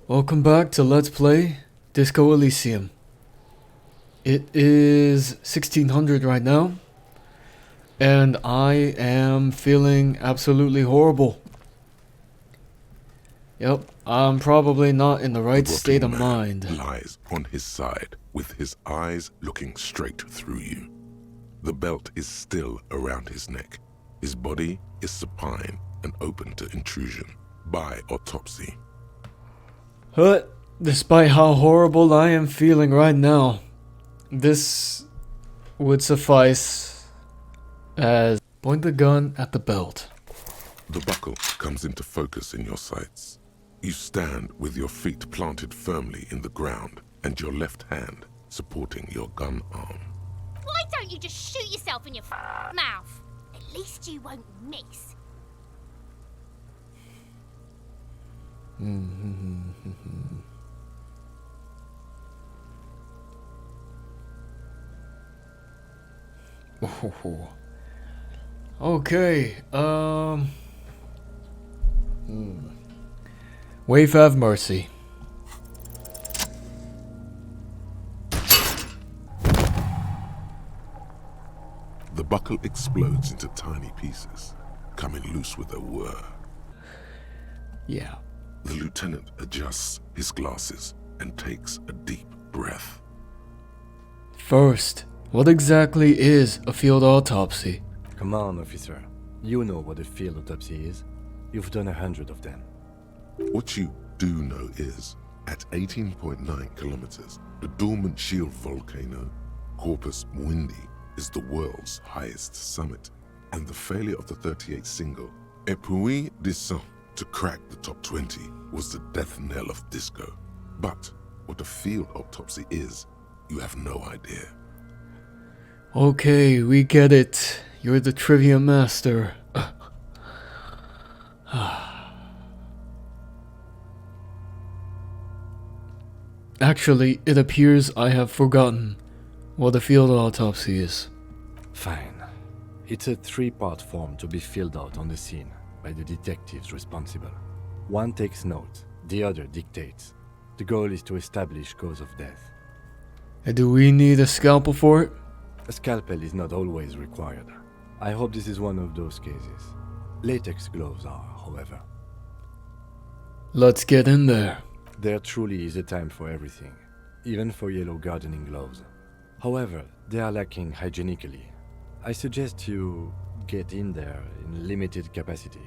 Welcome back to Let's Play Disco Elysium. It is 1600 right now, and I am feeling absolutely horrible. Yep, I'm probably not in the right state of mind. Lies on his side, with his eyes looking straight through you. The belt is still around his neck. His body is supine and open to intrusion by autopsy. But despite how horrible I am feeling right now, this would suffice as point the gun at the belt. The buckle comes into focus in your sights. You stand with your feet planted firmly in the ground and your left hand supporting your gun arm. Why don't you just shoot yourself in your mouth? At least you won't miss. Oh. Okay, Wave have mercy. The buckle explodes into tiny pieces, coming loose with a whir. Yeah. The lieutenant adjusts his glasses and takes a deep breath. First, what exactly is a field autopsy? Come on, officer. You know what a field autopsy is. You've done 100 of them. What you do know is, at 18.9 kilometers, the dormant shield volcano, Corpus Mundi, is the world's highest summit, and the failure of the 38 single, Et puis descend, to crack the top 20 was the death knell of disco. But what a field autopsy is, you have no idea. Okay, we get it. You're the trivia master. Actually, it appears I have forgotten what a field autopsy is. Fine. It's a 3-part form to be filled out on the scene by the detectives responsible. One takes notes, the other dictates. The goal is to establish cause of death. And do we need a scalpel for it? A scalpel is not always required. I hope this is one of those cases. Latex gloves are, however. Let's get in there. There truly is a time for everything, even for yellow gardening gloves. However, they are lacking hygienically. I suggest you get in there in limited capacity.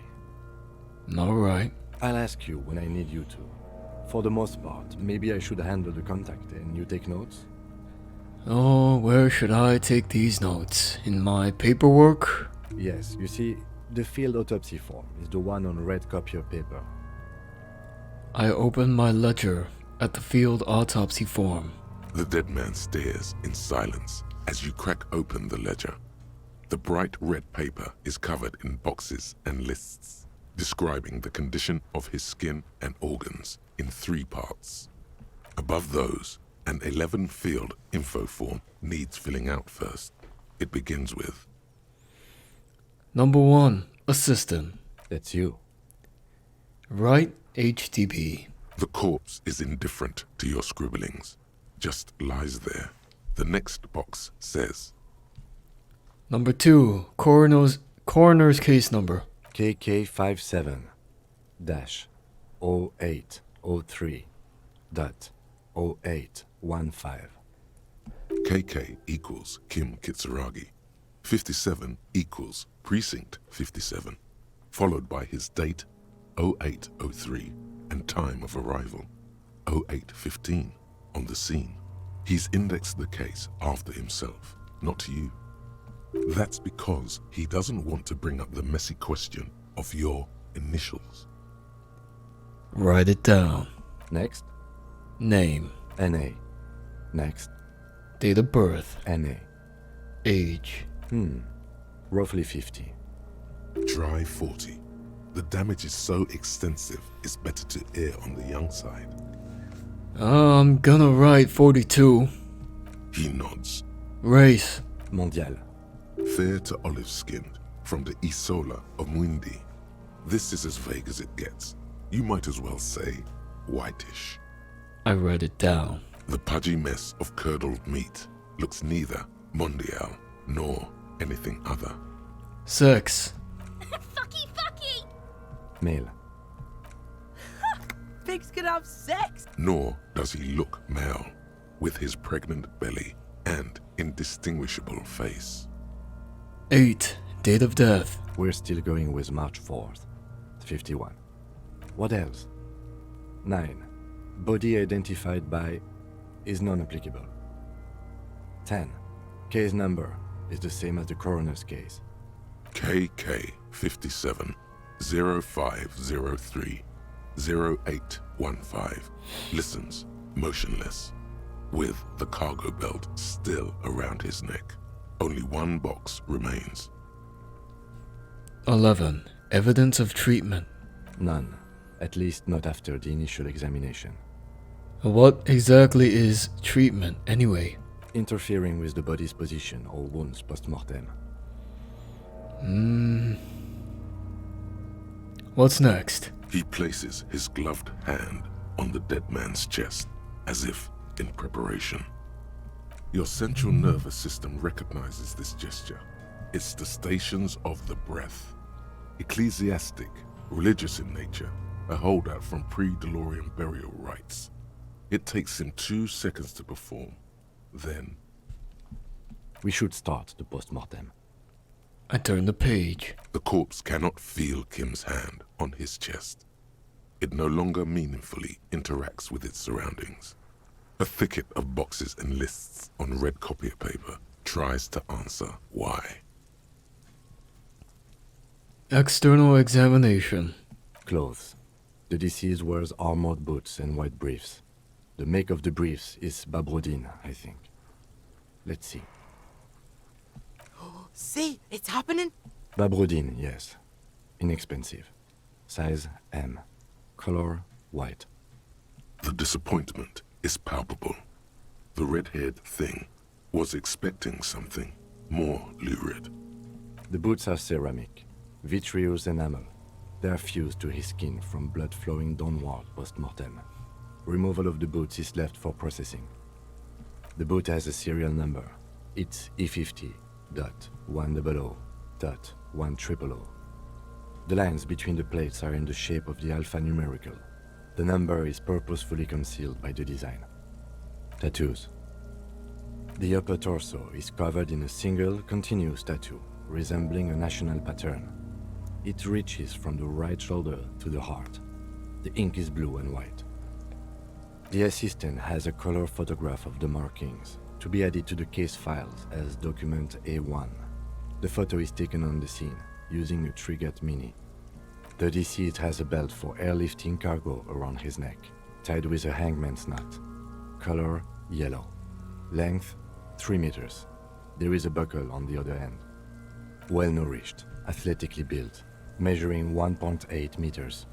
Alright. I'll ask you when I need you to. For the most part, maybe I should handle the contact and you take notes? Oh, where should I take these notes? In my paperwork? Yes, you see, the field autopsy form is the one on red copier paper. I open my ledger at the field autopsy form. The dead man stares in silence as you crack open the ledger. The bright red paper is covered in boxes and lists, describing the condition of his skin and organs in 3 parts. Above those, an 11-field info form needs filling out first. It begins with Number 1, assistant. That's you. Right HDB. the corpse is indifferent to your scribblings, just lies there. The next box says Number 2, coroner's case number. KK57-0803.0815. KK equals Kim Kitsuragi. 57 equals Precinct 57, followed by his date 0803 and time of arrival 0815 on the scene. He's indexed the case after himself, not you. That's because he doesn't want to bring up the messy question of your initials. Write it down. Next, Name. NA. Next, Date of birth. NA. Age. Roughly 50. Try 40. The damage is so extensive, it's better to err on the young side. I'm gonna write 42. He nods. Race. Mondial. Fair to olive-skinned, from the Isola of Mundi. This is as vague as it gets. You might as well say whitish. I wrote it down. The pudgy mess of curdled meat looks neither mondial nor anything other. 6. Fucky, fucky! Male. Pigs can have sex! Nor does he look male, with his pregnant belly and indistinguishable face. 8. Date of death. We're still going with March 4th, 51. What else? 9. Body identified by is non-applicable. 10. Case number is the same as the coroner's case. KK 57 0503 0815 listens motionless, with the cargo belt still around his neck. Only one box remains. 11. Evidence of treatment. None, at least not after the initial examination. What exactly is treatment, anyway? Interfering with the body's position or wounds post-mortem. What's next? He places his gloved hand on the dead man's chest, as if in preparation. Your central nervous system recognizes this gesture. It's the stations of the breath. Ecclesiastic, religious in nature, a holdout from pre-DeLorean burial rites. It takes him 2 seconds to perform. Then, We should start the post-mortem. I turn the page. the corpse cannot feel Kim's hand on his chest. It no longer meaningfully interacts with its surroundings. A thicket of boxes and lists on red copier paper tries to answer why. External examination. Clothes. The deceased wears armored boots and white briefs. The make of the briefs is Babrodine, I think. Let's see. See, it's happening. Babrodine, yes. Inexpensive. Size M. Color white. The disappointment is palpable. The red-haired thing was expecting something more lurid. The boots are ceramic, vitreous enamel. They are fused to his skin from blood flowing downward post-mortem. Removal of the boots is left for processing. The boot has a serial number. It's E50.100.100. The lines between the plates are in the shape of the alphanumerical. The number is purposefully concealed by the design. Tattoos. The upper torso is covered in a single continuous tattoo, resembling a national pattern. It reaches from the right shoulder to the heart. The ink is blue and white. The assistant has a color photograph of the markings, to be added to the case files as document A1. The photo is taken on the scene, using a Trigat Mini. The deceased has a belt for airlifting cargo around his neck, tied with a hangman's knot. Color yellow. Length 3 meters. There is a buckle on the other end. Well-nourished, athletically built, measuring 1.8 meters.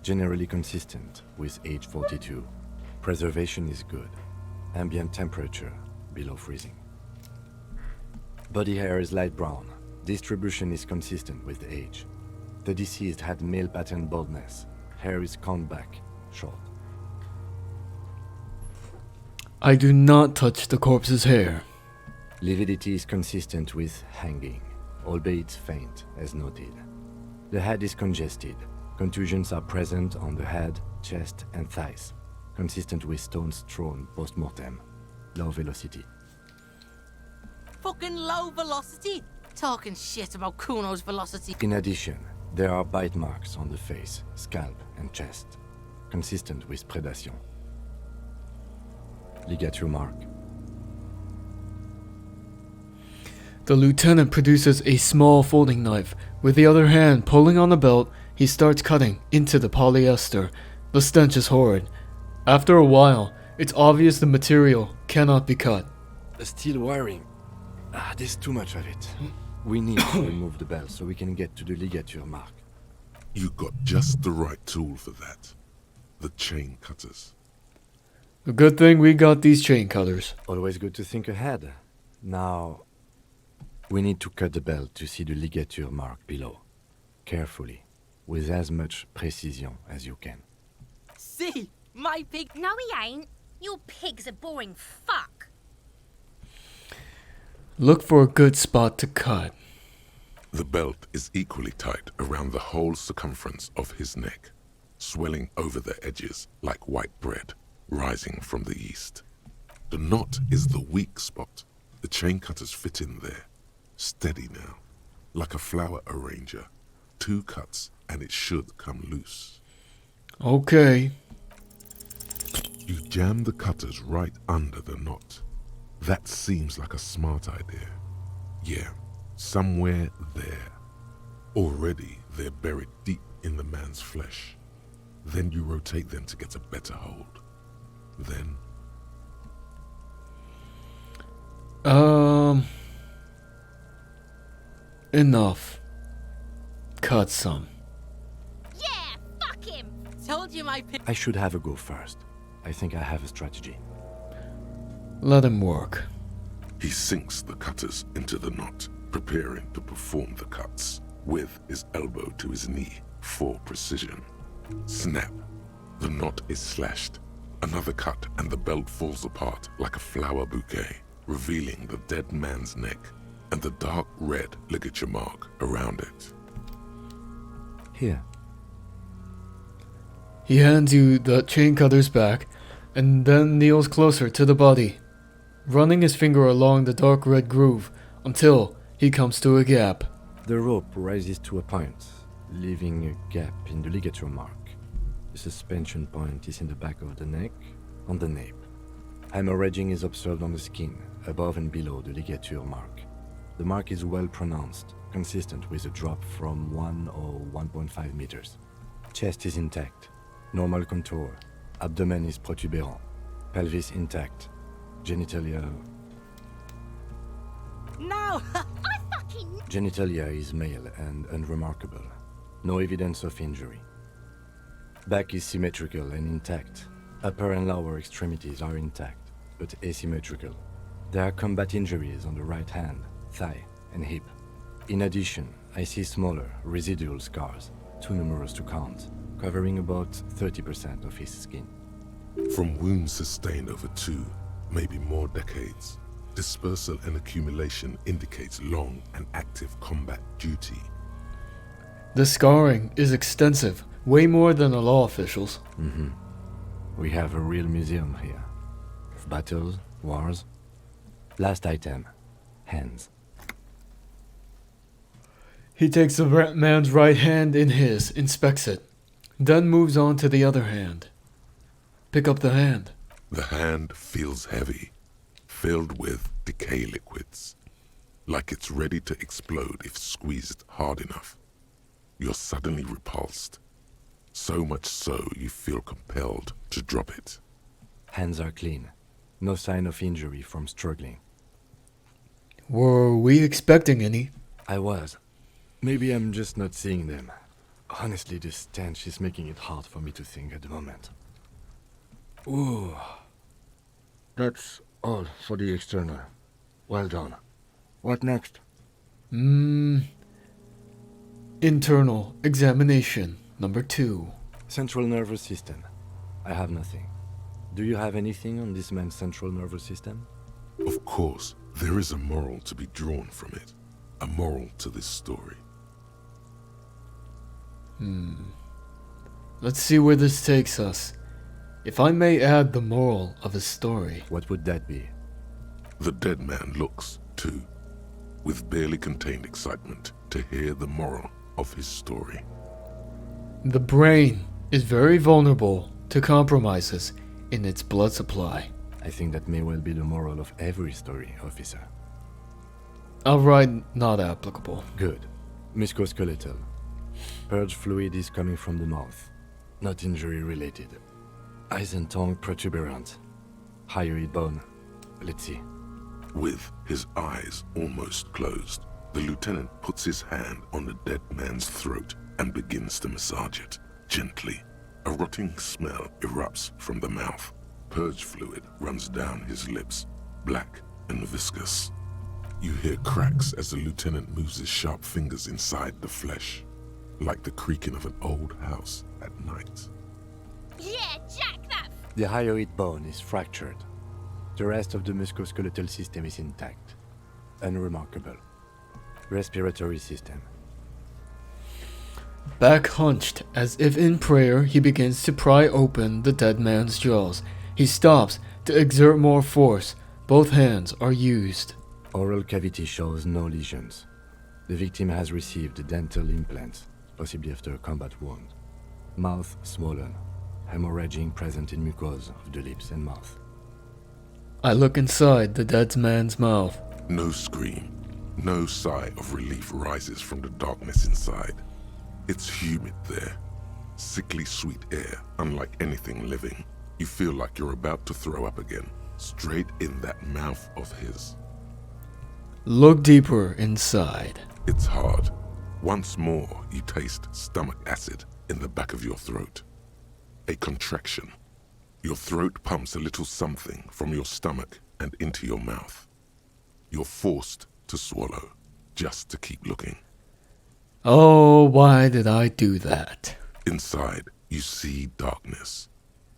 Generally consistent with age 42. Preservation is good. Ambient temperature below freezing. Body hair is light brown. Distribution is consistent with age. The deceased had male pattern baldness. Hair is combed back, short. I do not touch the corpse's hair. Lividity is consistent with hanging, albeit faint, as noted. The head is congested. Contusions are present on the head, chest, and thighs, consistent with stones thrown post-mortem. Low velocity. Fucking low velocity. Talking shit about Kuno's velocity. In addition, there are bite marks on the face, scalp, and chest, consistent with predation. Ligature mark. The lieutenant produces a small folding knife. With the other hand pulling on the belt, he starts cutting into the polyester. The stench is horrid. After a while, it's obvious the material cannot be cut. The steel wiring. There's too much of it. We need to remove the belt so we can get to the ligature mark. You got just the right tool for that. The chain cutters. A good thing we got these chain cutters. Always good to think ahead. Now, we need to cut the belt to see the ligature mark below. Carefully, with as much precision as you can. See, My pig. No, he ain't. Your pig's a boring fuck. Look for a good spot to cut. The belt is equally tight around the whole circumference of his neck, swelling over the edges like white bread rising from the east. The knot is the weak spot. The chain cutters fit in there, steady now, like a flower arranger. 2 cuts and it should come loose. Okay. You jam the cutters right under the knot. That seems like a smart idea. Yeah, somewhere there. Already they're buried deep in the man's flesh. Then you rotate them to get a better hold. Then Enough. Cut some. Yeah, fuck him. Told you my pig. I should have a go first. I think I have a strategy. Let him work. he sinks the cutters into the knot, preparing to perform the cuts, with his elbow to his knee for precision. Snap. The knot is slashed. Another cut and the belt falls apart like a flower bouquet, revealing the dead man's neck and the dark red ligature mark around it. Here. He hands you the chain cutter's back and then kneels closer to the body, running his finger along the dark red groove until he comes to a gap. The rope rises to a point, leaving a gap in the ligature mark. The suspension point is in the back of the neck, on the nape. Hemorrhaging is observed on the skin, above and below the ligature mark. The mark is well pronounced, consistent with a drop from 1 or 1.5 meters. Chest is intact, normal contour. Abdomen is protuberant, pelvis intact, genitalia... No! I fucking... Genitalia is male and unremarkable. No evidence of injury. Back is symmetrical and intact. Upper and lower extremities are intact, but asymmetrical. There are combat injuries on the right hand, thigh, and hip. In addition, I see smaller, residual scars, too numerous to count, covering about 30% of his skin. From wounds sustained over 2, maybe more decades, dispersal and accumulation indicates long and active combat duty. The scarring is extensive, way more than the law officials. We have a real museum here. Of battles, wars. Last item, hands. He takes the man's right hand in his, inspects it, then moves on to the other hand. Pick up the hand. The hand feels heavy, filled with decay liquids, like it's ready to explode if squeezed hard enough. You're suddenly repulsed, so much so you feel compelled to drop it. Hands are clean. No sign of injury from struggling. Were we expecting any? I was. Maybe I'm just not seeing them. Honestly, this stench is making it hard for me to think at the moment. Ooh. That's all for the external. Well done. What next? Internal examination, number 2. Central nervous system. I have nothing. Do you have anything on this man's central nervous system? Of course, there is a moral to be drawn from it, a moral to this story. Let's see where this takes us. If I may add the moral of his story. What would that be? The dead man looks, too, with barely contained excitement to hear the moral of his story. The brain is very vulnerable to compromises in its blood supply. I think that may well be the moral of every story, officer. Outright not applicable. Good. Musculoskeletal. Purge fluid is coming from the mouth. Not injury related. Eyes and tongue protuberant. Hyoid bone. Let's see. With his eyes almost closed, the lieutenant puts his hand on the dead man's throat and begins to massage it, gently. A rotting smell erupts from the mouth. Purge fluid runs down his lips, black and viscous. You hear cracks as the lieutenant moves his sharp fingers inside the flesh, like the creaking of an old house at night. Yeah, jack that The hyoid bone is fractured. The rest of the musculoskeletal system is intact. Unremarkable. Respiratory system. Back hunched, as if in prayer, he begins to pry open the dead man's jaws. He stops to exert more force. Both hands are used. Oral cavity shows no lesions. The victim has received dental implants, possibly after a combat wound. Mouth swollen. Hemorrhaging present in mucosa of the lips and mouth. I look inside the dead man's mouth. No scream, no sigh of relief rises from the darkness inside. It's humid there. Sickly sweet air, unlike anything living. You feel like you're about to throw up again, straight in that mouth of his. Look deeper inside. It's hard. Once more, you taste stomach acid in the back of your throat. A contraction. Your throat pumps a little something from your stomach and into your mouth. You're forced to swallow, just to keep looking. Oh, why did I do that? Inside, you see darkness.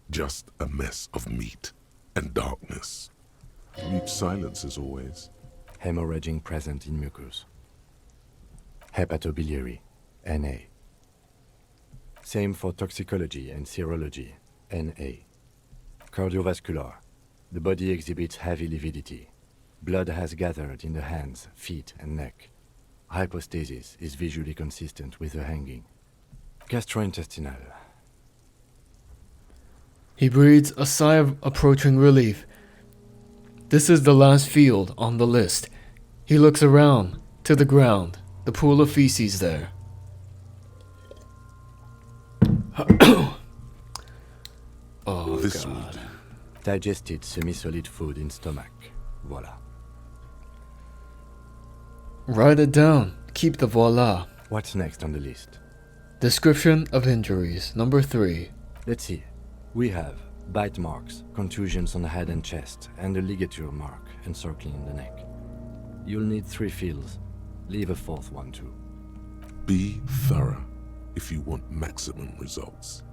Just a mess of meat and darkness. Mute silence as always. Hemorrhaging present in mucus. Hepatobiliary, Na. Same for toxicology and serology, Na. Cardiovascular. The body exhibits heavy lividity. Blood has gathered in the hands, feet, and neck. Hypostasis is visually consistent with the hanging. Gastrointestinal. He breathes a sigh of approaching relief. This is the last field on the list. He looks around, to the ground, the pool of feces there. Oh, This God. would Digested semi-solid food in stomach. Voila. Write it down. Keep the voila. What's next on the list? Description of injuries, number 3. Let's see. We have bite marks, contusions on the head and chest, and a ligature mark encircling the neck. You'll need 3 fields. Leave a 4th one too. be thorough if you want maximum results.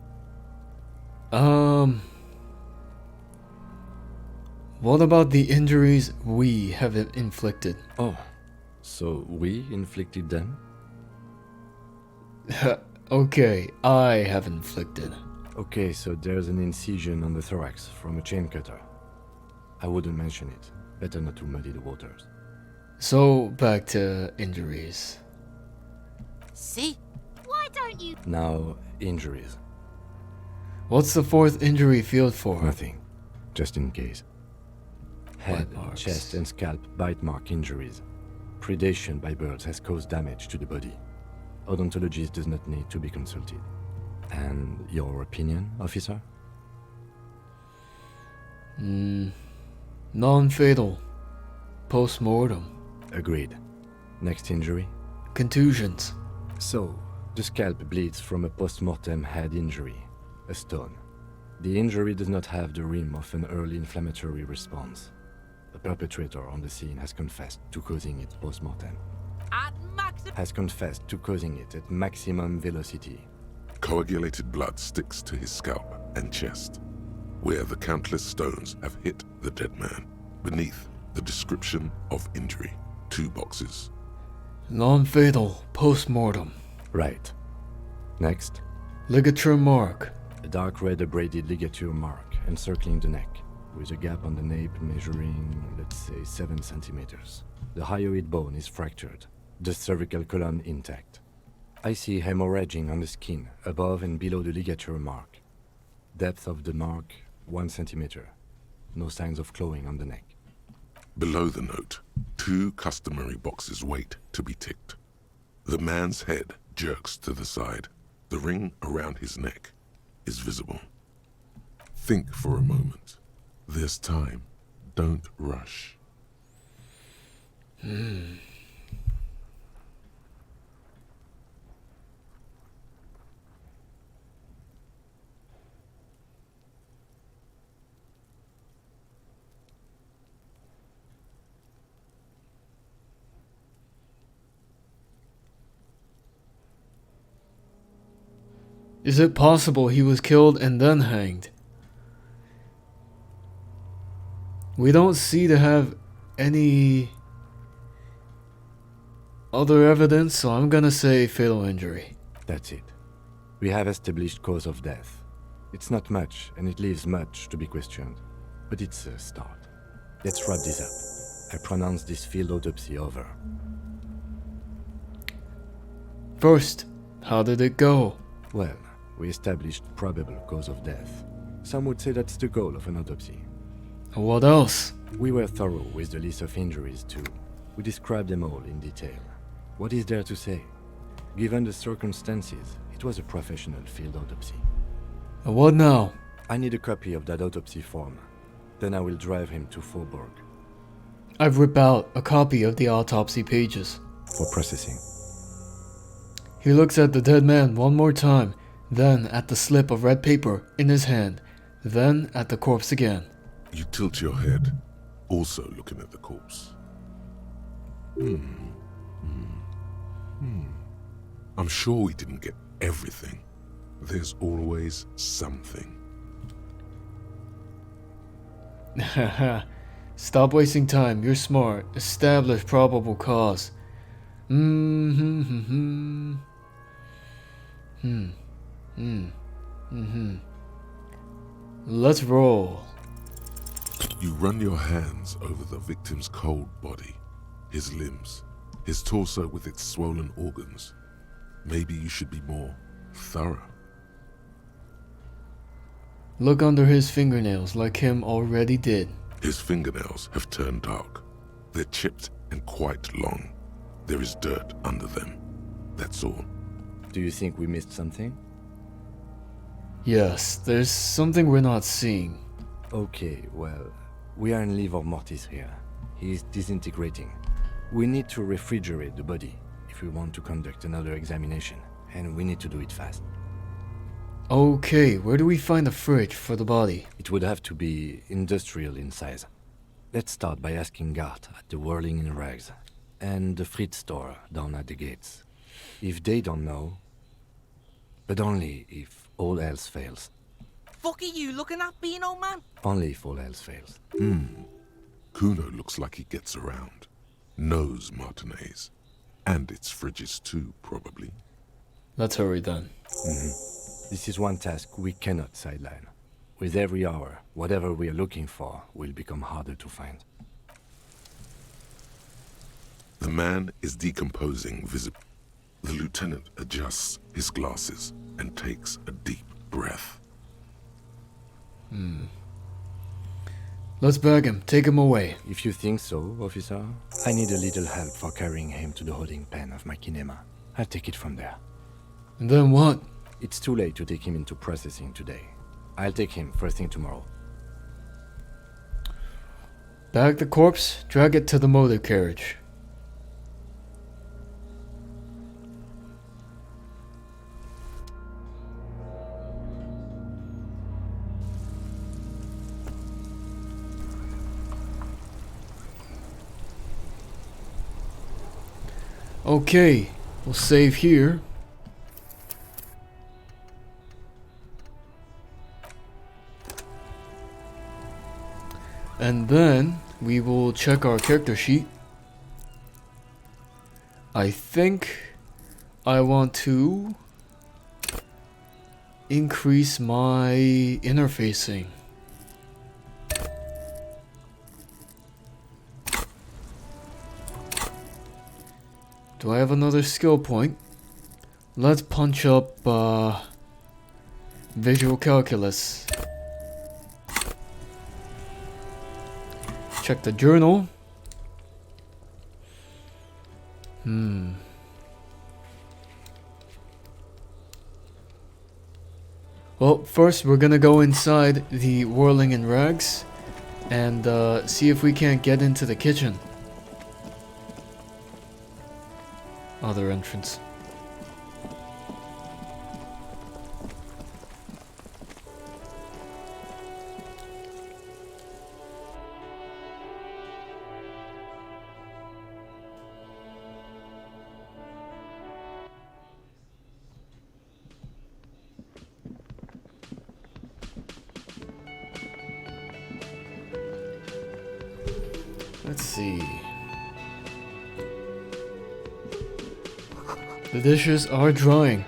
What about the injuries we have inflicted? Oh, so we inflicted them? Okay, I have inflicted. Okay, so there's an incision on the thorax from a chain cutter. I wouldn't mention it. Better not to muddy the waters. So, back to injuries. See? Why don't you? Now, injuries. What's the 4th injury field for? Nothing. Just in case. Head, Bite marks. chest, and scalp bite mark injuries. Predation by birds has caused damage to the body. Odontologist does not need to be consulted. And your opinion, officer? Non-fatal. Post-mortem. Agreed. Next injury? Contusions. So, the scalp bleeds from a post-mortem head injury, a stone. The injury does not have the rim of an early inflammatory response. The perpetrator on the scene has confessed to causing it post-mortem. At maximum. Has confessed to causing it at maximum velocity. Coagulated blood sticks to his scalp and chest, where the countless stones have hit the dead man. Beneath, the description of injury. 2 boxes. Non-fatal. Post-mortem. Right. Next, Ligature mark. a dark red abraded ligature mark encircling the neck, with a gap on the nape measuring, let's say, 7 centimeters. The hyoid bone is fractured, the cervical column intact. I see hemorrhaging on the skin, above and below the ligature mark. Depth of the mark, 1 centimeter. No signs of clawing on the neck. Below the note, 2 customary boxes wait to be ticked. The man's head jerks to the side. The ring around his neck is visible. Think for a moment. There's time. Don't rush. Is it possible he was killed and then hanged? We don't seem to have any other evidence, so I'm gonna say fatal injury. That's it. We have established cause of death. It's not much, and it leaves much to be questioned. But it's a start. Let's wrap this up. I pronounce this field autopsy over. First, how did it go? Well, we established probable cause of death. Some would say that's the goal of an autopsy. What else? We were thorough with the list of injuries too. We described them all in detail. What is there to say? Given the circumstances, it was a professional field autopsy. What now? I need a copy of that autopsy form. Then I will drive him to Faubourg. I've ripped out a copy of the autopsy pages. For processing. He looks at the dead man one more time, then at the slip of red paper in his hand, then at the corpse again. You tilt your head, also looking at the corpse. I'm sure we didn't get everything. There's always something. Haha. Stop wasting time. You're smart. Establish probable cause. Let's roll. You run your hands over the victim's cold body, his limbs, his torso with its swollen organs. Maybe you should be more thorough. Look under his fingernails like him already did. His fingernails have turned dark. They're chipped and quite long. There is dirt under them. That's all. Do you think we missed something? Yes, there's something we're not seeing. Okay, well, we are in livor mortis here. He is disintegrating. We need to refrigerate the body if we want to conduct another examination, and we need to do it fast. Okay, where do we find a fridge for the body? It would have to be industrial in size. Let's start by asking Gart at the Whirling in Rags and the Fritz store down at the gates. If they don't know, but only if all else fails. Fuck are you looking at, being old man? Only if all else fails. Kuno looks like he gets around. Knows Martinez. And its fridges too, probably. Let's hurry then. This is one task we cannot sideline. With every hour, whatever we are looking for will become harder to find. The man is decomposing visibly. The lieutenant adjusts his glasses and takes a deep breath. Let's bag him. Take him away. If you think so, officer, I need a little help for carrying him to the holding pen of my kinema. I'll take it from there. And then what? It's too late to take him into processing today. I'll take him first thing tomorrow. Bag the corpse, drag it to the motor carriage. Okay, we'll save here. And then we will check our character sheet. I think I want to increase my interfacing. Do I have another skill point? Let's punch up visual calculus. Check the journal. Well, first we're gonna go inside the Whirling in Rags and see if we can't get into the kitchen. Other entrance. Let's see. The dishes are drying.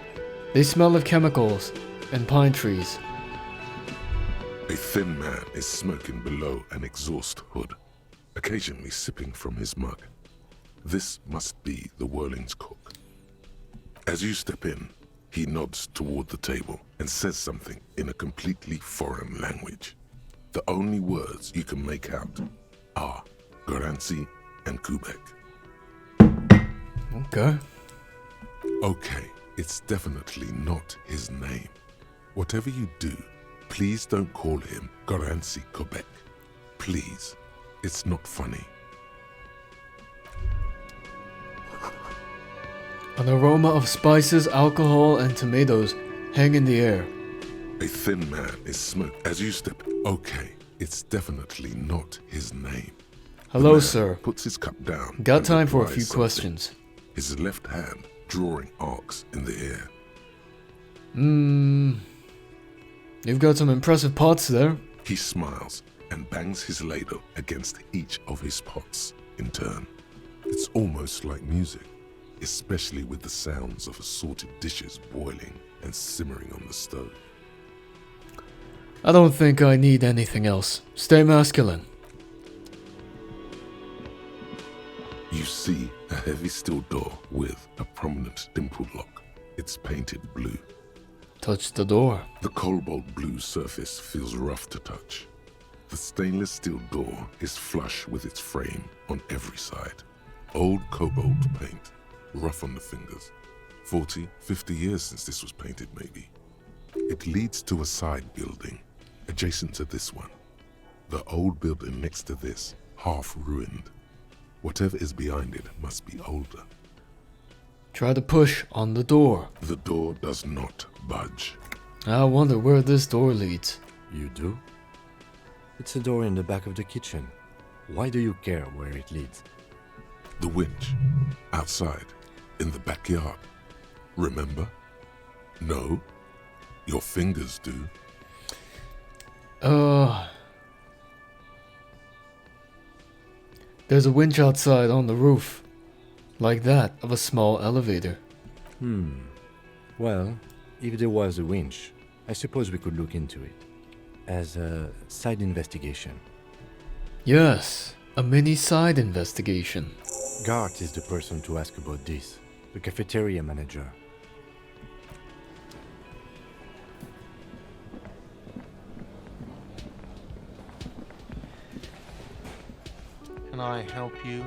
They smell of chemicals and pine trees. A thin man is smoking below an exhaust hood, occasionally sipping from his mug. This must be the Whirling's cook. As you step in, he nods toward the table and says something in a completely foreign language. The only words you can make out are Garancy and Kubek. Okay. Okay, it's definitely not his name. Whatever you do, please don't call him Garancy Kubek. Please, it's not funny. An aroma of spices, alcohol, and tomatoes hang in the air. A thin man is smoked as you step. Okay, it's definitely not his name. The Hello, man sir. puts his cup down. Got and time for a replies few something, questions. his left hand drawing arcs in the air. You've got some impressive pots there. He smiles and bangs his ladle against each of his pots in turn. It's almost like music, especially with the sounds of assorted dishes boiling and simmering on the stove. I don't think I need anything else. Stay masculine. You see a heavy steel door with a prominent dimple lock. It's painted blue. Touch the door. The cobalt blue surface feels rough to touch. The stainless steel door is flush with its frame on every side. Old cobalt paint, rough on the fingers. 40, 50 years since this was painted maybe. It leads to a side building, adjacent to this one. The old building next to this, half ruined. Whatever is behind it must be older. Try to push on the door. The door does not budge. I wonder where this door leads. You do? It's a door in the back of the kitchen. Why do you care where it leads? The winch, outside, in the backyard. Remember? No, your fingers do. There's a winch outside on the roof, like that of a small elevator. Well, if there was a winch, I suppose we could look into it. As a side investigation. Yes, a mini side investigation. Gart is the person to ask about this. The cafeteria manager. Can I help you?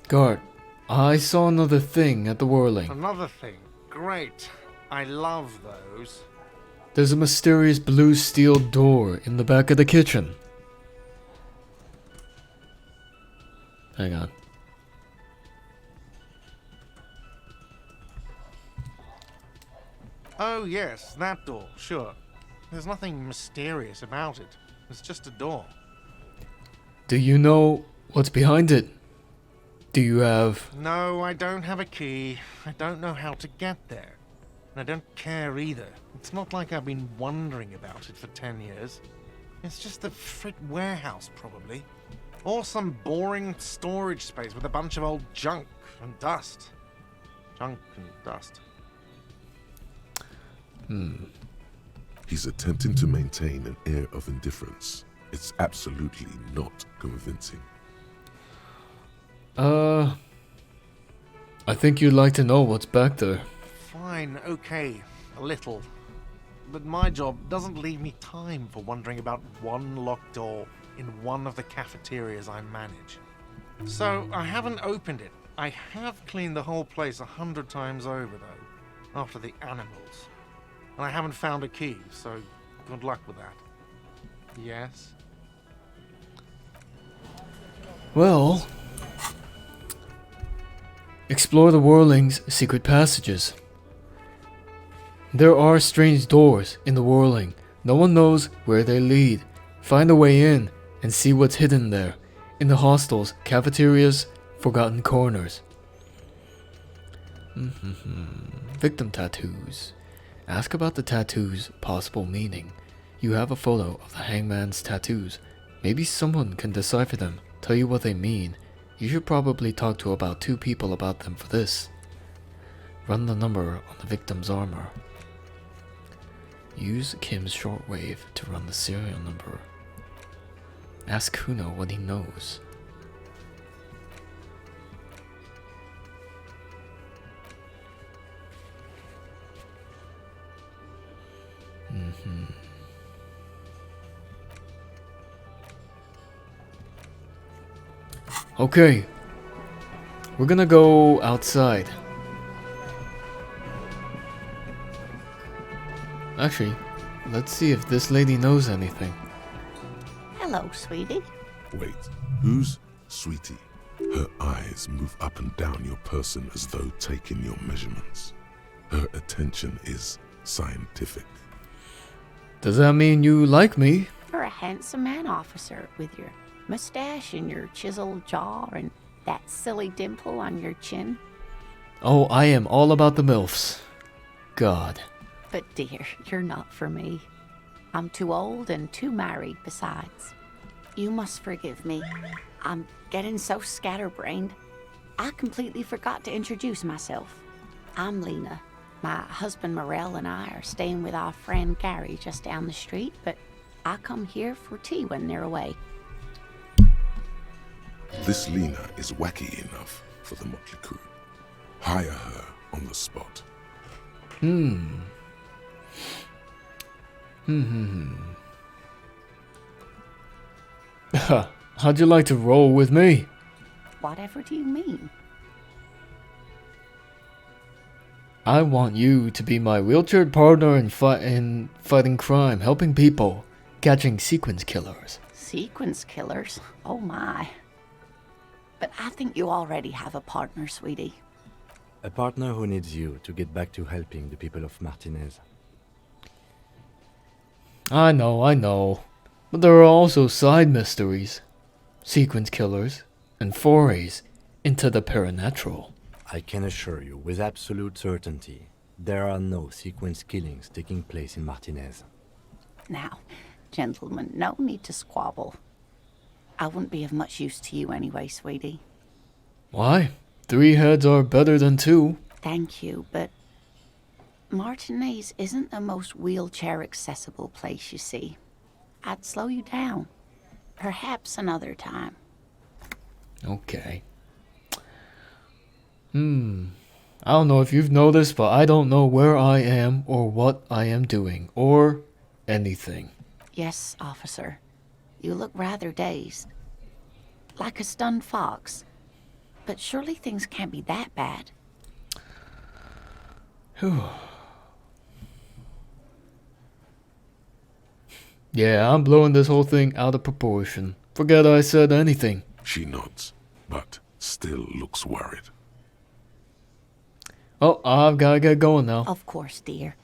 Gart, I saw another thing at the Whirling. Another thing. Great. I love those. There's a mysterious blue steel door in the back of the kitchen. Hang on. Oh, yes, that door, sure. There's nothing mysterious about it. It's just a door. Do you know what's behind it? Do you have... No, I don't have a key. I don't know how to get there. And I don't care either. It's not like I've been wondering about it for 10 years. It's just a frit warehouse, probably. Or some boring storage space with a bunch of old junk and dust. Junk and dust. He's attempting to maintain an air of indifference. It's absolutely not convincing. I think you'd like to know what's back there. Fine, okay, a little. But my job doesn't leave me time for wondering about one locked door in one of the cafeterias I manage. So I haven't opened it. I have cleaned the whole place 100 times over, though, after the animals. And I haven't found a key, so good luck with that. Yes? Well... explore the Whirling's secret passages. There are strange doors in the Whirling. No one knows where they lead. Find a way in and see what's hidden there. In the hostels, cafeterias, forgotten corners. Victim tattoos. Ask about the tattoos' possible meaning. You have a photo of the hangman's tattoos. Maybe someone can decipher them, tell you what they mean. You should probably talk to about 2 people about them for this. Run the number on the victim's armor. Use Kim's shortwave to run the serial number. Ask Kuno what he knows. Okay, we're gonna go outside. Actually, let's see if this lady knows anything. Hello, sweetie. Wait, who's Sweetie? Her eyes move up and down your person as though taking your measurements. Her attention is scientific. Does that mean you like me? You're a handsome man, officer, with your mustache and your chiseled jaw and that silly dimple on your chin. Oh, I am all about the MILFs. God. But dear, you're not for me. I'm too old and too married besides. You must forgive me. I'm getting so scatterbrained. I completely forgot to introduce myself. I'm Lena. My husband Morel and I are staying with our friend Gary just down the street, but I come here for tea when they're away. This Lena is wacky enough for the motley crew. Hire her on the spot. How'd you like to roll with me? Whatever do you mean? I want you to be my wheelchaired partner in fighting crime, helping people, catching sequence killers. Sequence killers? Oh my. But I think you already have a partner, sweetie. A partner who needs you to get back to helping the people of Martinez. I know. But there are also side mysteries, sequence killers, and forays into the paranatural. I can assure you with absolute certainty, there are no sequence killings taking place in Martinez. Now, gentlemen, no need to squabble. I wouldn't be of much use to you anyway, sweetie. Why? 3 heads are better than 2. Thank you, but Martinez isn't the most wheelchair-accessible place, you see. I'd slow you down. Perhaps another time. Okay. I don't know if you've noticed, but I don't know where I am or what I am doing, or anything. Yes, officer. You look rather dazed. Like a stunned fox. But surely things can't be that bad. Yeah, I'm blowing this whole thing out of proportion. Forget I said anything. She nods, but still looks worried. Oh, I've gotta get going now. Of course, dear.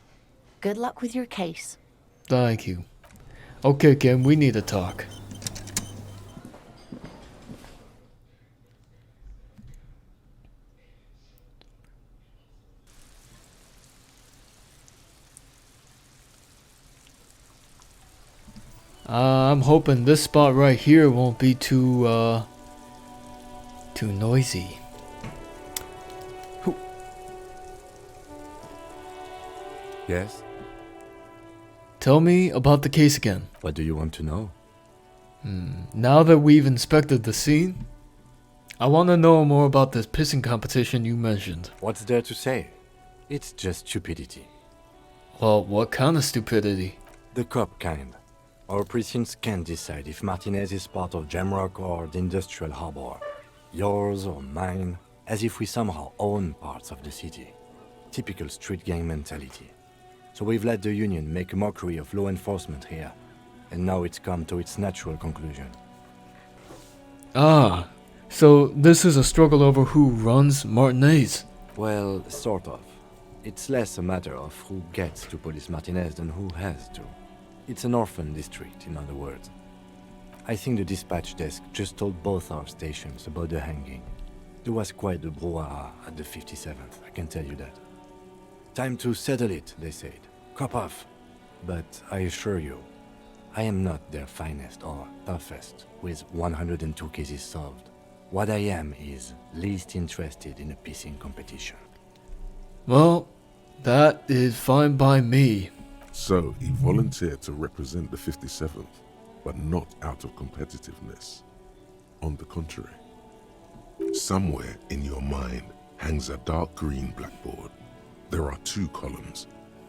Good luck with your case. Thank you. Okay, Kim, we need to talk. I'm hoping this spot right here won't be too noisy. Yes? Tell me about the case again. What do you want to know? Now that we've inspected the scene, I want to know more about this pissing competition you mentioned. What's there to say? It's just stupidity. Well, what kind of stupidity? The cop kind. Our precincts can't decide if Martinez is part of Jamrock or the industrial harbor. Yours or mine, as if we somehow own parts of the city. Typical street gang mentality. So we've let the Union make a mockery of law enforcement here. And now it's come to its natural conclusion. Ah, so this is a struggle over who runs Martinez. Well, sort of. It's less a matter of who gets to police Martinez than who has to. It's an orphan district, in other words. I think the dispatch desk just told both our stations about the hanging. There was quite the brouhaha at the 57th, I can tell you that. Time to settle it, they said. Cop off. But I assure you, I am not their finest or toughest, with 102 cases solved. What I am is least interested in a pissing competition. Well, that is fine by me. So he volunteered to represent the 57th, but not out of competitiveness. On the contrary, somewhere in your mind hangs a dark green blackboard. There are 2 columns.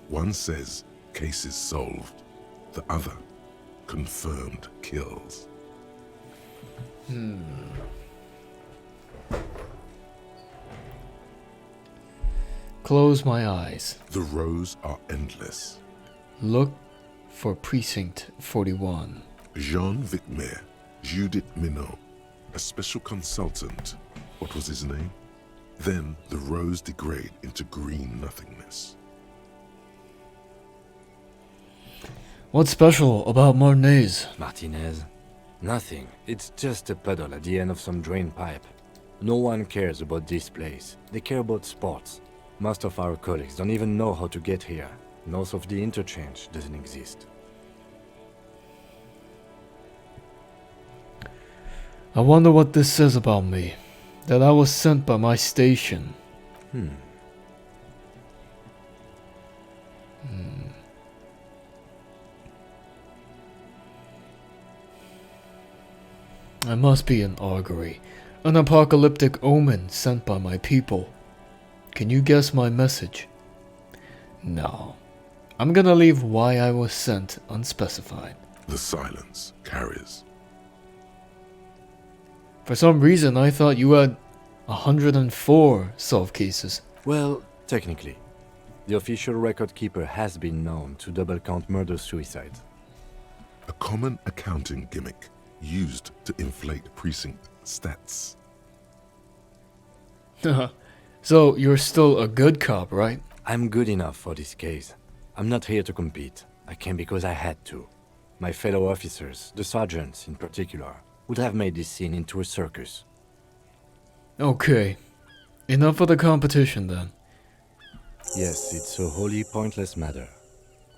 One says, cases solved. The other, confirmed kills. Close my eyes. The rows are endless. Look for Precinct 41. Jean Vicmer, Judith Minot, a special consultant. What was his name? Then the rows degrade into green nothingness. What's special about Martinez? Martinez? Nothing. It's just a puddle at the end of some drain pipe. No one cares about this place. They care about sports. Most of our colleagues don't even know how to get here. North of the interchange doesn't exist. I wonder what this says about me. That I was sent by my station. I must be an augury. An apocalyptic omen sent by my people. Can you guess my message? No. I'm gonna leave why I was sent unspecified. The silence carries. For some reason, I thought you had 104 solved cases. Well, technically. The official record keeper has been known to double count murder-suicides. A common accounting gimmick used to inflate precinct stats. So, you're still a good cop, right? I'm good enough for this case. I'm not here to compete. I came because I had to. My fellow officers, the sergeants in particular, would have made this scene into a circus. Okay. Enough of the competition then. Yes, it's a wholly pointless matter.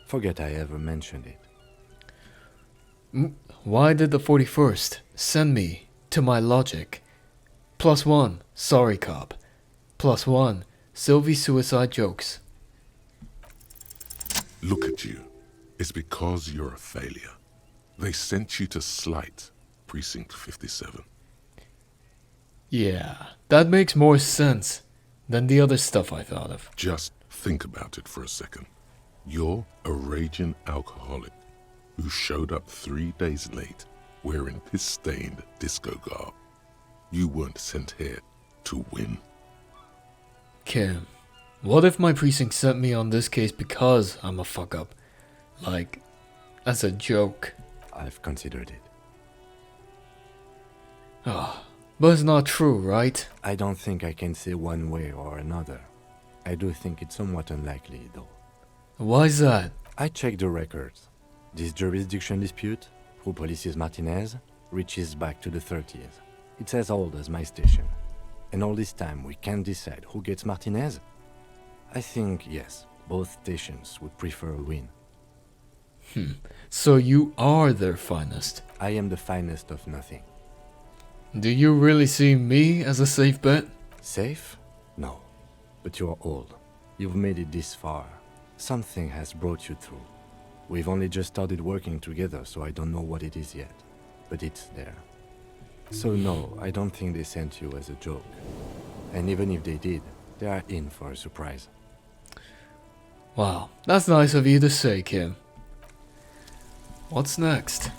Forget I ever mentioned it. Why did the 41st send me to my logic? +1, sorry cop. +1, Sylvie suicide jokes. Look at you. It's because you're a failure. They sent you to slight Precinct 57. Yeah, that makes more sense than the other stuff I thought of. Just think about it for a second. You're a raging alcoholic who showed up 3 days late wearing piss-stained disco garb. You weren't sent here to win. Kim, what if my precinct sent me on this case because I'm a fuck-up? Like, as a joke. I've considered it. But it's not true, right? I don't think I can say one way or another. I do think it's somewhat unlikely, though. Why's that? I checked the records. This jurisdiction dispute, who polices Martinez, reaches back to the 30s. It's as old as my station. And all this time we can't decide who gets Martinez? I think, yes, both stations would prefer a win. So you are their finest. I am the finest of nothing. Do you really see me as a safe bet? Safe? No. But you're old. You've made it this far. Something has brought you through. We've only just started working together, so I don't know what it is yet. But it's there. So no, I don't think they sent you as a joke. And even if they did, they are in for a surprise. Wow, that's nice of you to say, Kim. What's next?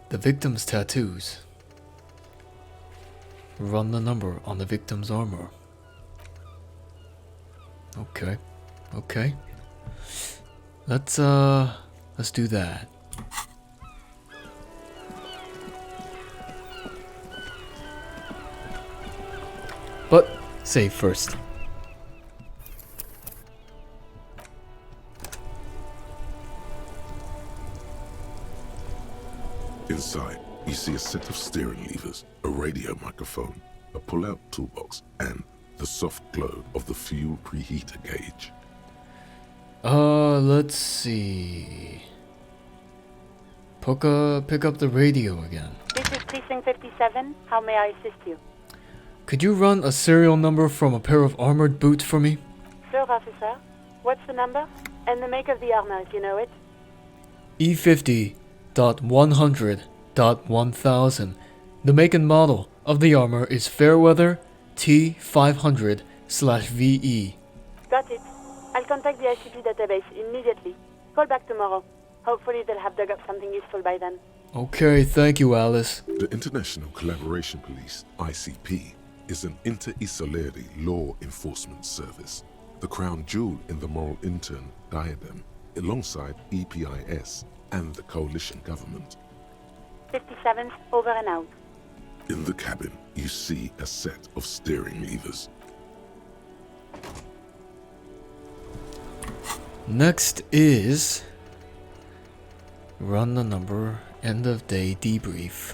The victim's tattoos. Run the number on the victim's armor. Okay. Let's do that. But save first. Inside, you see a set of steering levers, a radio microphone, a pull-out toolbox, and the soft glow of the fuel preheater gauge. Let's see. Pick up the radio again. This is Precinct 57. How may I assist you? Could you run a serial number from a pair of armored boots for me? Sure, officer. What's the number? And the make of the armor, if you know it. E50.100.1000. The make and model of the armor is Fairweather T500/VE. Got it. I'll contact the ICP database immediately. Call back tomorrow. Hopefully they'll have dug up something useful by then. Okay, thank you, Alice. The International Collaboration Police, ICP, is an inter-Isolari law enforcement service, the crown jewel in the moral intern diadem, alongside EPIS and the coalition government. 57th, over and out. In the cabin, you see a set of steering levers. Next is run the number, end of day debrief.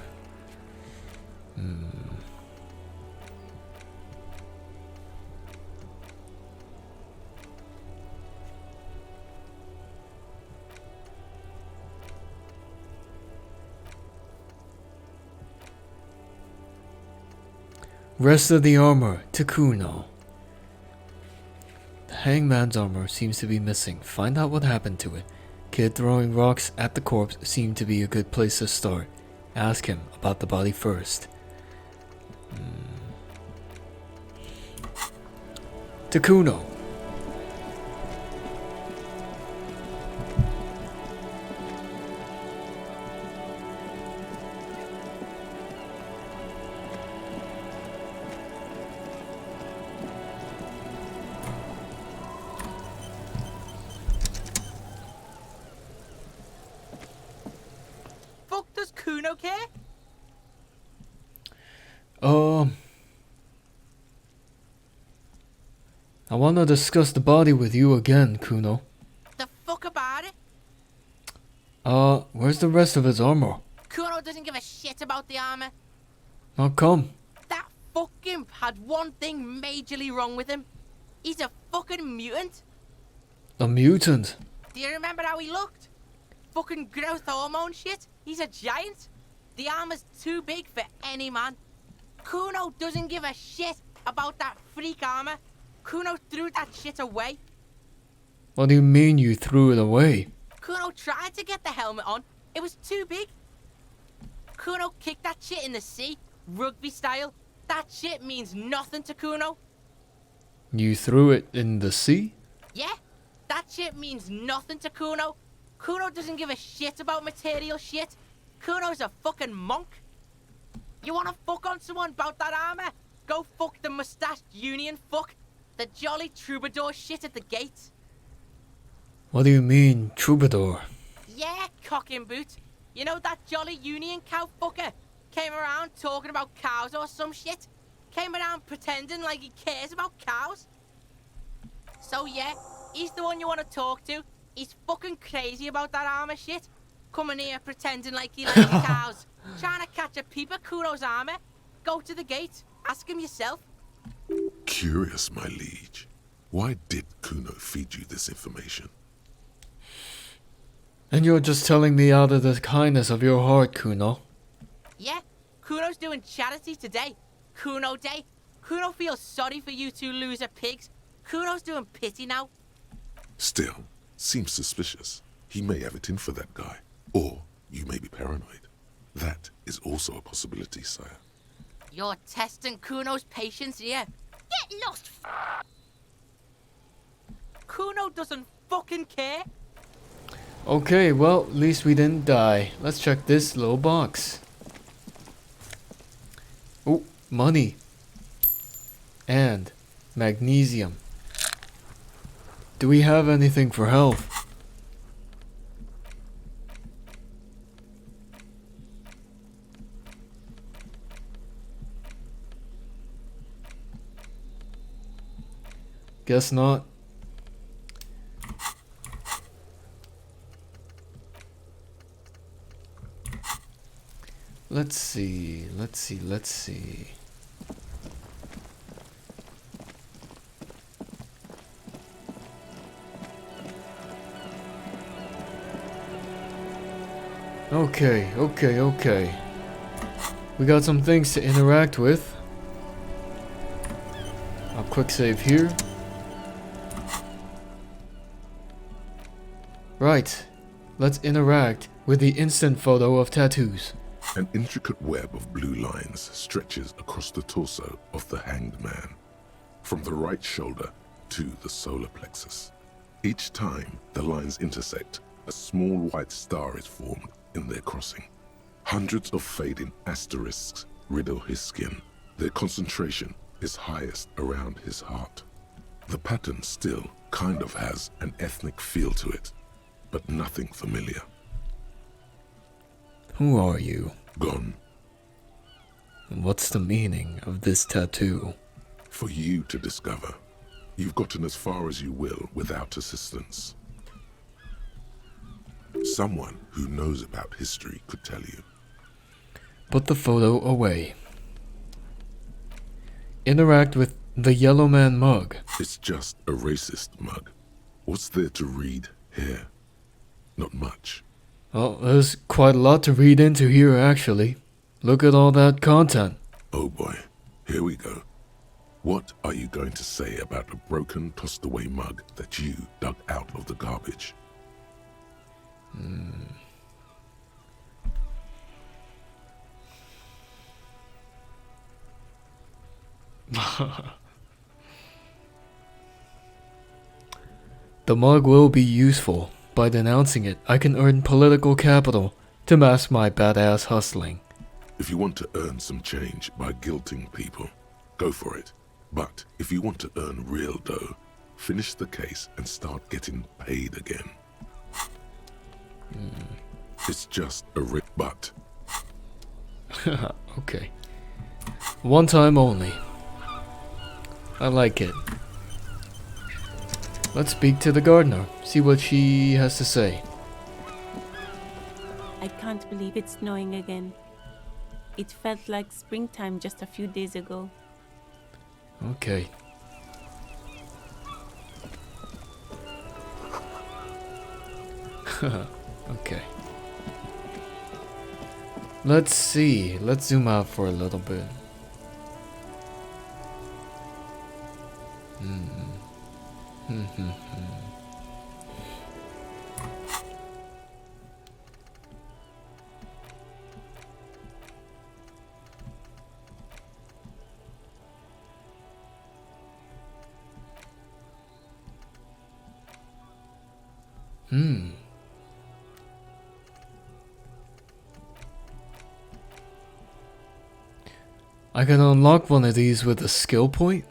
Rest of the armor to Kuno. The hangman's armor seems to be missing. Find out what happened to it. Kid throwing rocks at the corpse seemed to be a good place to start. Ask him about the body first. To Kuno. Does Kuno care? I want to discuss the body with you again, Kuno. The fuck about it? Where's the rest of his armor? Kuno doesn't give a shit about the armor. How come? That fucking had one thing majorly wrong with him. He's a fucking mutant. A mutant? Do you remember how he looked? Fucking growth hormone shit. He's a giant. The armor's too big for any man. Kuno doesn't give a shit about that freak armor. Kuno threw that shit away. What do you mean you threw it away? Kuno tried to get the helmet on. It was too big. Kuno kicked that shit in the sea, rugby style. That shit means nothing to Kuno. You threw it in the sea? Yeah, that shit means nothing to Kuno. Kuno doesn't give a shit about material shit. Kuno's a fucking monk. You wanna fuck on someone about that armor? Go fuck the mustached union fuck. The jolly troubadour shit at the gate. What do you mean, troubadour? Yeah, cock in boot. You know that jolly union cow fucker? Came around talking about cows or some shit. Came around pretending like he cares about cows. So yeah, he's the one you want to talk to. He's fucking crazy about that armor shit. Coming here pretending like he likes cows. Trying to catch a peep at Kuno's armor. Go to the gate. Ask him yourself. Curious, my liege. Why did Kuno feed you this information? And you're just telling me out of the kindness of your heart, Kuno. Yeah, Kuno's doing charity today. Kuno Day. Kuno feels sorry for you two loser pigs. Kuno's doing pity now. Still, seems suspicious. He may have it in for that guy. Or you may be paranoid. That is also a possibility, sire. You're testing Kuno's patience here. Get lost, Kuno doesn't fucking care. Okay, well, at least we didn't die. Let's check this little box. Oh, money. And magnesium. Do we have anything for health? Guess not. Let's see. Okay. We got some things to interact with. I'll quick save here. Right. Let's interact with the instant photo of tattoos. An intricate web of blue lines stretches across the torso of the hanged man, from the right shoulder to the solar plexus. Each time the lines intersect, a small white star is formed in their crossing. Hundreds of fading asterisks riddle his skin. Their concentration is highest around his heart. The pattern still kind of has an ethnic feel to it, but nothing familiar. Who are you? Gone. What's the meaning of this tattoo? For you to discover. You've gotten as far as you will without assistance. Someone who knows about history could tell you. Put the photo away. Interact with the Yellow Man mug. It's just a racist mug. What's there to read here? Not much. Well, there's quite a lot to read into here, actually. Look at all that content. Oh boy, here we go. What are you going to say about a broken, tossed-away mug that you dug out of the garbage? The mug will be useful. By denouncing it, I can earn political capital to mask my badass hustling. If you want to earn some change by guilting people, go for it. But if you want to earn real dough, finish the case and start getting paid again. It's just a rip butt. Okay. One time only. I like it. Let's speak to the gardener, see what she has to say. I can't believe it's snowing again. It felt like springtime just a few days ago. Okay. Okay. Let's see. Let's zoom out for a little bit. I can unlock one of these with a skill point.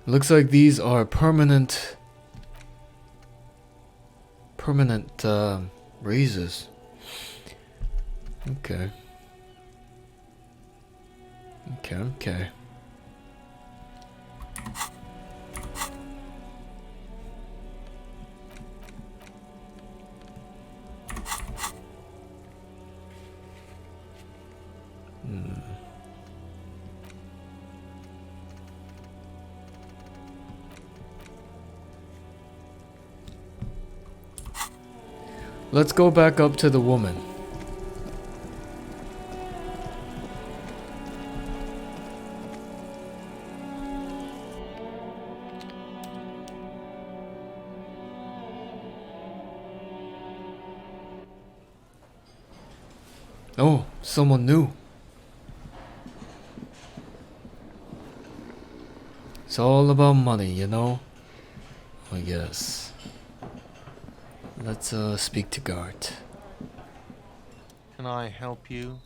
Looks like these are permanent raises. Okay. Let's go back up to the woman. Oh, someone new. It's all about money, you know? I guess. Let's speak to Gart. Can I help you?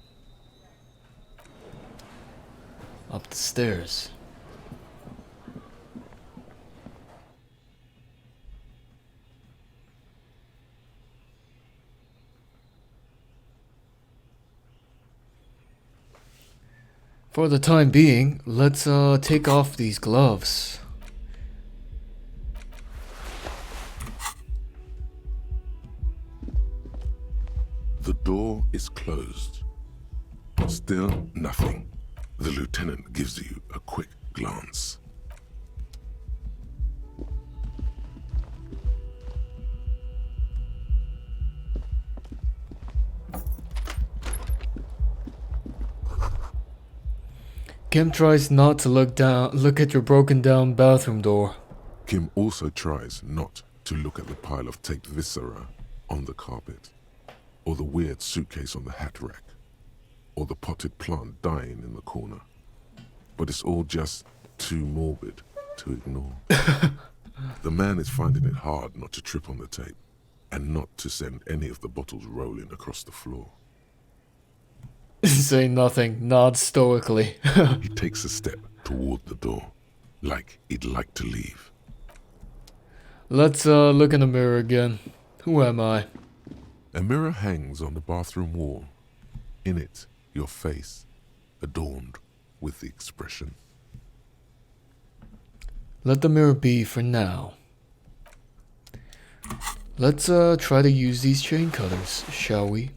Up the stairs. For the time being, let's take off these gloves. The door is closed. Still nothing. The lieutenant gives you a quick glance. Kim tries not to look at your broken down bathroom door. Kim also tries not to look at the pile of taped viscera on the carpet, or the weird suitcase on the hat rack, or the potted plant dying in the corner. But it's all just too morbid to ignore. The man is finding it hard not to trip on the tape, and not to send any of the bottles rolling across the floor. Say nothing, nods stoically. He takes a step toward the door, like he'd like to leave. Let's look in the mirror again. Who am I? A mirror hangs on the bathroom wall. In it, your face, adorned with the expression. Let the mirror be for now. Let's try to use these chain cutters, shall we?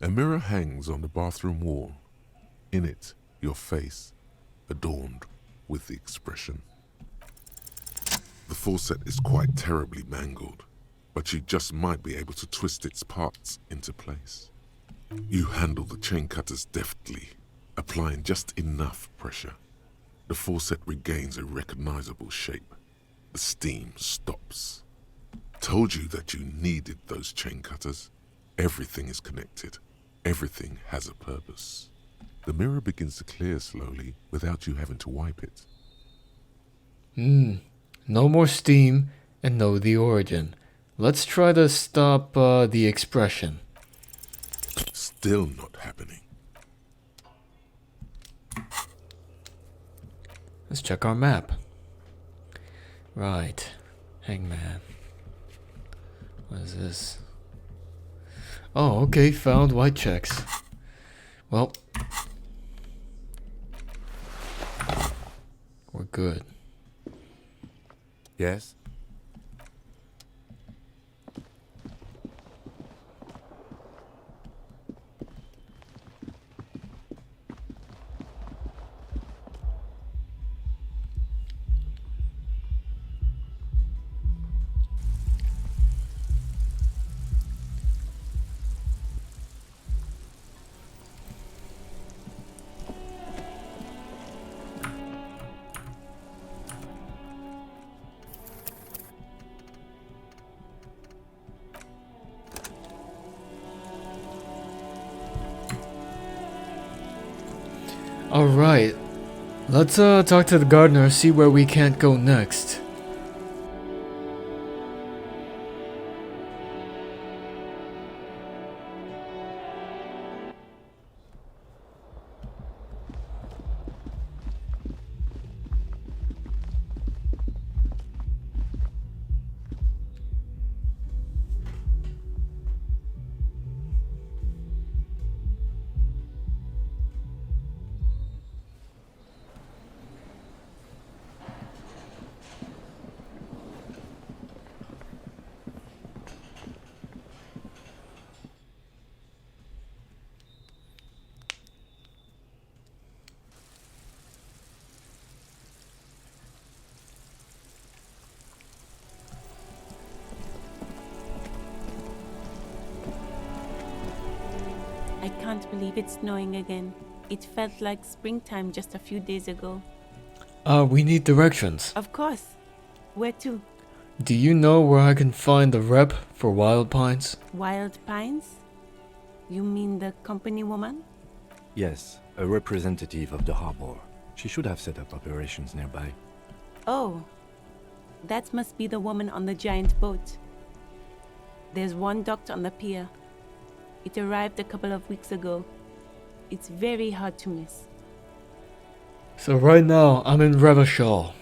A mirror hangs on the bathroom wall. In it, your face, adorned with the expression. The faucet is quite terribly mangled, but you just might be able to twist its parts into place. You handle the chain cutters deftly, applying just enough pressure. The faucet regains a recognizable shape. The steam stops. Told you that you needed those chain cutters. Everything is connected. Everything has a purpose. The mirror begins to clear slowly without you having to wipe it. No more steam and know the origin. Let's try to stop the expression. Still not happening. Let's check our map. Right. Hangman. What is this? Oh, okay, found white checks. Well, we're good. Yes? Alright. Let's talk to the gardener, see where we can't go next. I can't believe it's snowing again. It felt like springtime just a few days ago. We need directions. Of course. Where to? Do you know where I can find the rep for Wild Pines? Wild Pines? You mean the company woman? Yes, a representative of the harbor. She should have set up operations nearby. Oh, that must be the woman on the giant boat. There's one docked on the pier. It arrived a couple of weeks ago. It's very hard to miss. So right now, I'm in Revachol.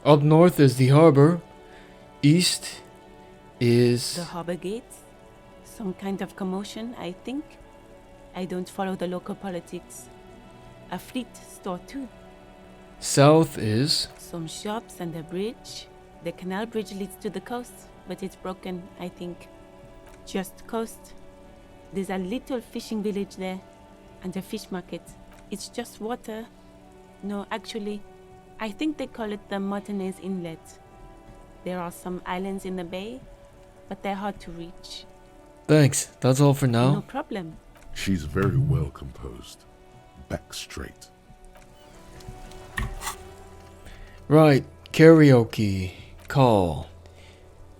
Up north is the harbor. East is... The harbor gates? Some kind of commotion, I think. I don't follow the local politics. A fleet store too. South is... Some shops and a bridge. The canal bridge leads to the coast, but it's broken, I think. Just coast. There's a little fishing village there, and a fish market. It's just water. No, actually, I think they call it the Martinez Inlet. There are some islands in the bay, but they're hard to reach. Thanks, that's all for No now. problem. She's very well composed. Back straight. Right, karaoke. Call.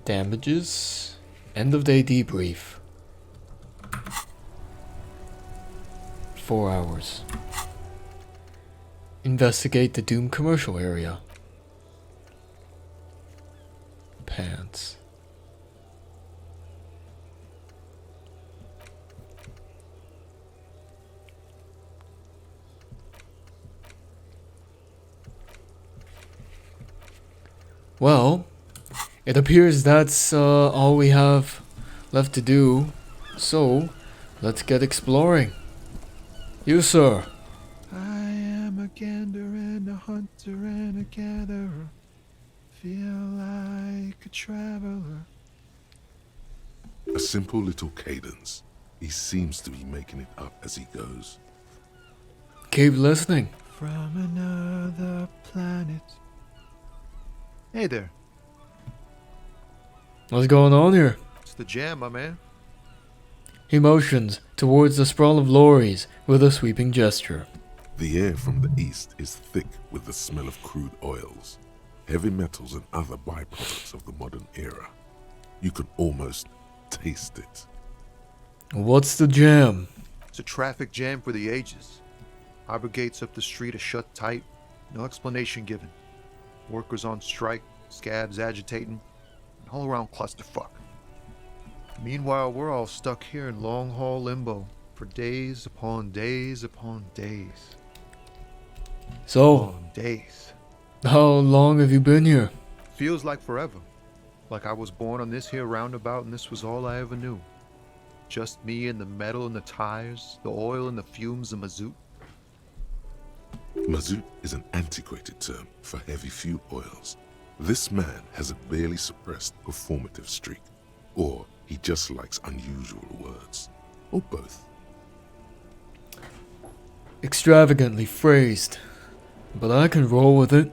Damages. End of day debrief. 4 hours. Investigate the Doom commercial area. Pants. Well, it appears that's all we have left to do. So, let's get exploring. You, sir. I am a gander and a hunter and a gatherer. Feel like a traveler. A simple little cadence. He seems to be making it up as he goes. Keep listening. From another planet. Hey there. What's going on here? It's the jam, my man. He motions towards the sprawl of lorries with a sweeping gesture. The air from the east is thick with the smell of crude oils, heavy metals and other byproducts of the modern era. You can almost taste it. What's the jam? It's a traffic jam for the ages. Harbor gates up the street are shut tight. No explanation given. Workers on strike, scabs agitating, an all-around clusterfuck. Meanwhile, we're all stuck here in long-haul limbo for days upon days upon days. So, Upon days. how long have you been here? Feels like forever. Like I was born on this here roundabout and this was all I ever knew. Just me and the metal and the tires, the oil and the fumes of mazout. Mazout is an antiquated term for heavy fuel oils. This man has a barely suppressed performative streak, or he just likes unusual words, or both. Extravagantly phrased, but I can roll with it.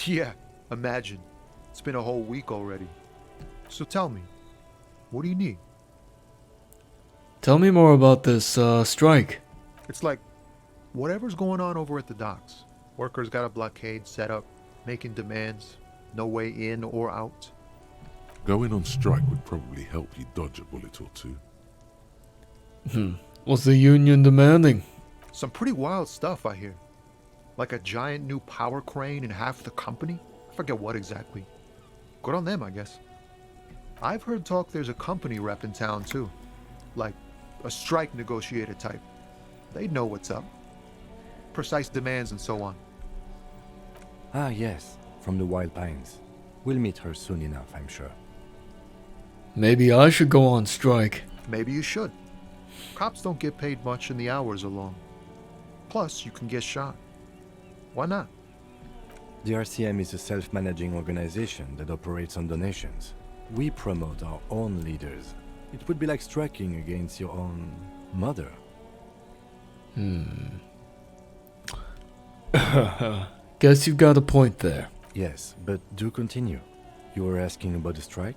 Yeah, imagine. It's been a whole week already. So tell me, what do you need? Tell me more about this strike. It's like whatever's going on over at the docks. Workers got a blockade set up, making demands, no way in or out. Going on strike would probably help you dodge a bullet or two. What's the union demanding? Some pretty wild stuff, I hear. Like a giant new power crane in half the company? I forget what exactly. Good on them, I guess. I've heard talk there's a company rep in town, too. Like a strike negotiator type. They'd know what's up. Precise demands and so on. Ah, yes, from the Wild Pines. We'll meet her soon enough, I'm sure. Maybe I should go on strike. Maybe you should. Cops don't get paid much and the hours are long. Plus, you can get shot. Why not? The RCM is a self-managing organization that operates on donations. We promote our own leaders. It would be like striking against your own mother. Guess you've got a point there. Yes, but do continue. You were asking about the strike?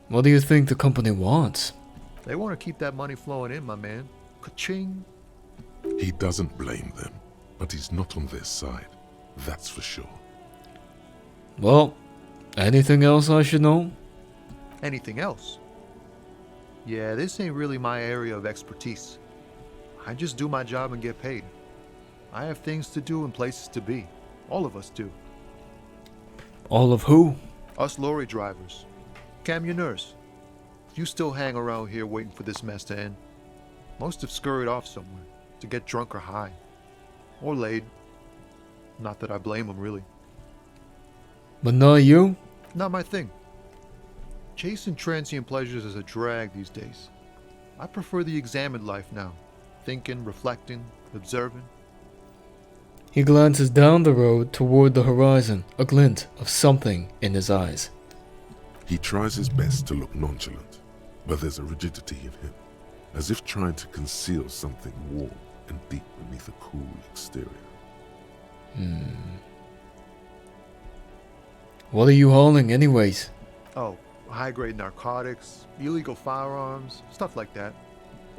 What do you think the company wants? They want to keep that money flowing in, my man. Ka-ching. He doesn't blame them, but he's not on their side, that's for sure. Well, anything else I should know? Anything else? Yeah, this ain't really my area of expertise. I just do my job and get paid. I have things to do and places to be. All of us do. All of who? Us lorry drivers. Camionneurs. You still hang around here waiting for this mess to end. Most have scurried off somewhere to get drunk or high. Or laid. Not that I blame them, really. But not you? Not my thing. Chasing transient pleasures is a drag these days. I prefer the examined life now. Thinking, reflecting, observing. He glances down the road toward the horizon, a glint of something in his eyes. He tries his best to look nonchalant, but there's a rigidity in him, as if trying to conceal something warm and deep beneath a cool exterior. What are you hauling anyways? Oh, high-grade narcotics, illegal firearms, stuff like that.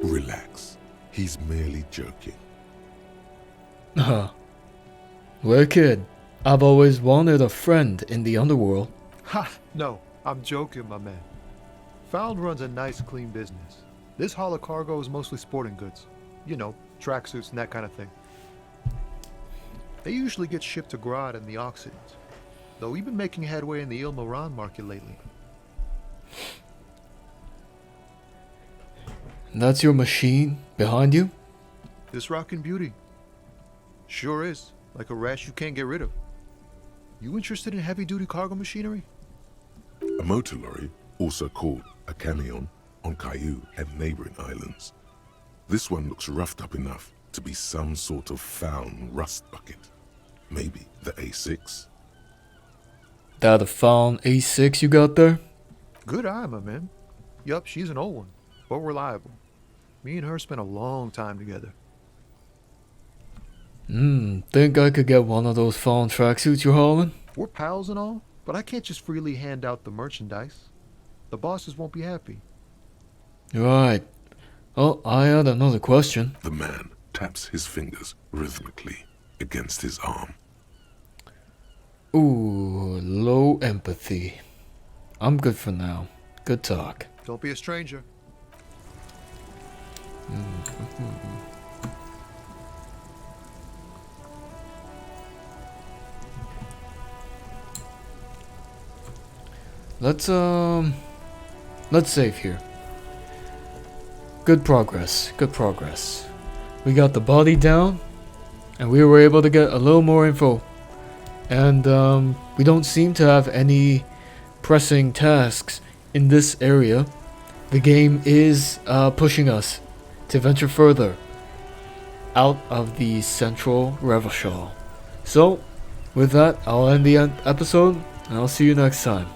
Relax. He's merely joking. Huh. Wicked. I've always wanted a friend in the underworld. Ha! No, I'm joking, my man. Found runs a nice, clean business. This haul of cargo is mostly sporting goods. You know, tracksuits and that kind of thing. They usually get shipped to Grodd and the Occident, though we've been making headway in the Ilmaran market lately. That's your machine behind you? This rockin' beauty. Sure is, like a rash you can't get rid of. You interested in heavy-duty cargo machinery? A motor lorry, also called a camion, on Caillou and neighboring islands. This one looks roughed up enough to be some sort of found rust bucket. Maybe the A6? That a found A6 you got there? Good eye, my man. Yup, she's an old one, but reliable. Me and her spent a long time together. Think I could get one of those found tracksuits you're hauling? We're pals and all, but I can't just freely hand out the merchandise. The bosses won't be happy. Right. Oh, I had another question. The man taps his fingers rhythmically against his arm. Ooh, low empathy. I'm good for now. Good talk. Don't be a stranger. Let's save here. Good progress. Good progress. We got the body down, and we were able to get a little more info. And we don't seem to have any pressing tasks in this area. The game is pushing us to venture further out of the central Revachol. So, with that, I'll end the episode, and I'll see you next time.